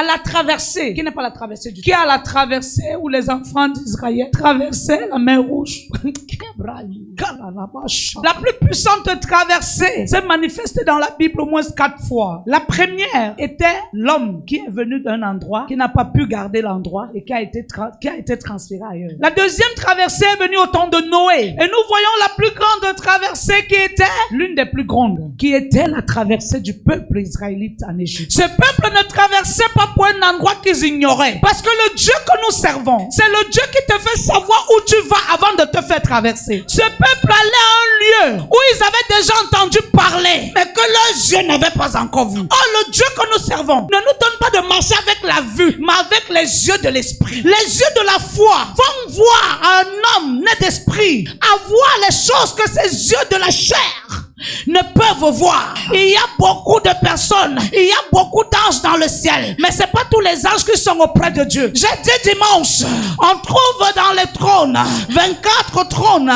à la traversée, qui n'est pas la traversée du tout, qui est à la traversée où les enfants d'Israël traversaient la mer Rouge. La plus puissante traversée s'est manifestée dans la Bible au moins 4 fois. La première était l'homme qui est venu d'un endroit, qui n'a pas pu garder l'endroit et qui a été transféré ailleurs. La deuxième traversée est venue au temps de Noé. Et nous voyons la plus grande traversée qui était l'une des plus grandes, qui était la traversée du peuple israélite en Égypte. Ce peuple ne traversait pas pour un endroit qu'ils ignoraient. Parce que le Dieu que nous servons, c'est le Dieu qui te fait savoir où tu vas avant de te faire traverser. Ce peuple allait à un lieu où ils avaient déjà entendu parler, mais que leurs yeux n'avaient pas encore vu. Oh, le Dieu que nous servons ne nous donne pas de marcher avec la vue, mais avec les yeux de l'esprit. Les yeux de la foi vont voir un homme né d'esprit, à voir les choses que ses yeux de la chair ne peuvent voir. Il y a beaucoup de personnes, il y a beaucoup d'anges dans le ciel, mais c'est pas tous les anges qui sont auprès de Dieu. J'ai dit dimanche, on trouve dans les trônes 24 trônes,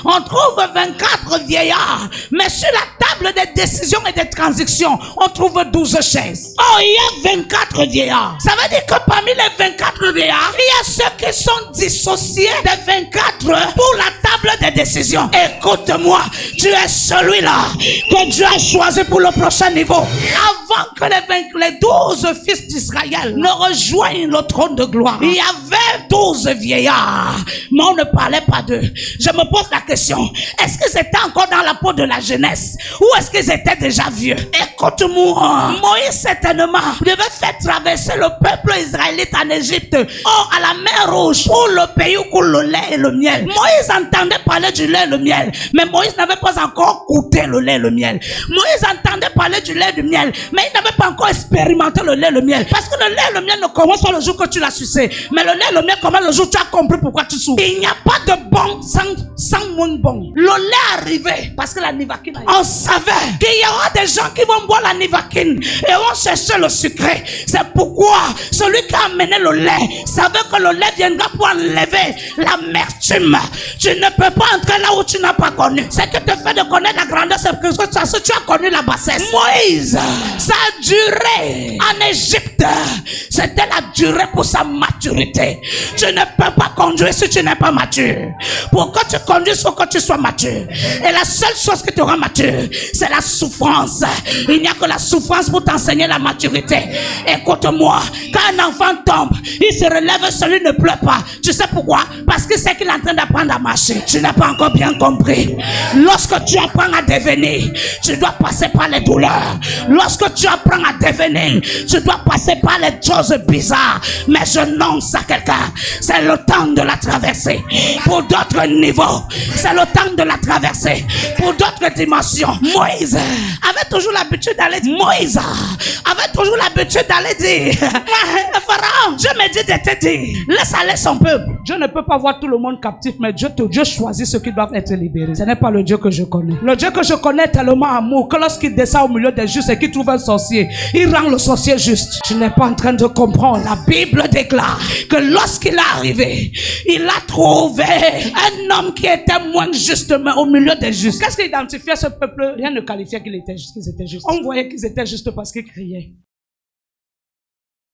on trouve 24 vieillards, mais sur la table des décisions et des transactions, on trouve 12 chaises. Oh, il y a 24 vieillards. Ça veut dire que parmi les 24 vieillards, il y a ceux qui sont dissociés des 24 pour la table des décisions. Écoute-moi, tu es celui-là que Dieu a choisi pour le prochain niveau. Avant que les 12 fils d'Israël ne rejoignent le trône de gloire, il y avait 12 vieillards, mais on ne parlait pas d'eux. Je me pose la question, est-ce qu'ils étaient encore dans la peau de la jeunesse ou est-ce qu'ils étaient déjà vieux? Écoute-moi, Moïse certainement devait faire traverser le peuple israélite en Égypte, à la mer Rouge, pour le pays où coule le lait et le miel. Moïse entendait parler du lait et le miel, mais Moïse n'avait pas encore goûté le lait et le miel. Moïse entendait parler du lait et du miel, mais il n'avait pas encore expérimenté le lait et le miel. Parce que le lait et le miel ne commence pas le jour que tu l'as sucé, mais le lait et le miel commence le jour où tu as compris pourquoi tu souffres. Il n'y a pas de bon sans moins bon. Le lait arrivait parce que la nivakine arrivait. On savait qu'il y aura des gens qui vont boire la nivakine et vont chercher le sucré. C'est pourquoi celui qui a amené le lait savait que le lait viendra pour enlever l'amertume. Tu ne peux pas entrer là où tu n'as pas connu. Ce qui te fait de connaître la grandeur, c'est que tu as connu la bassesse. Moïse, ça a duré en Égypte. C'était la durée pour sa maturité. Tu ne peux pas conduire si tu n'es pas mature. Pour que tu conduises, il faut que tu sois mature. Et la seule chose qui te rend mature, c'est la souffrance. Il n'y a que la souffrance pour t'enseigner la maturité. Écoute-moi, quand un enfant tombe, il se relève, celui ne pleure pas. Tu sais pourquoi? Parce que c'est qu'il est en train d'apprendre à marcher. Tu n'as pas encore bien compris. Lorsque tu apprends à devenir, tu dois passer par les douleurs. Lorsque tu apprends à devenir, tu dois passer par les choses bizarres. Mais je nonce à quelqu'un, c'est le temps de la traversée. Pour d'autres niveaux, c'est le temps de la traversée. Pour d'autres dimensions, Moïse avait toujours l'habitude d'aller dire, Pharaon, Dieu me dit de te dire, laisse aller son peuple. Dieu ne peut pas voir tout le monde captif, mais Dieu choisit ceux qui doivent être libérés. Ce n'est pas le Dieu que je connais. Le Dieu que je connais est tellement amour que lorsqu'il descend au milieu des justes et qu'il trouve un sorcier, il rend le sorcier juste. Tu n'es pas en train de comprendre. La Bible déclare que lorsqu'il est arrivé, il a trouvé un homme qui était moins juste, mais au milieu des justes. Qu'est-ce qui identifiait ce peuple? Rien ne qualifiait qu'ils étaient justes. On voyait qu'ils étaient justes parce qu'ils criaient.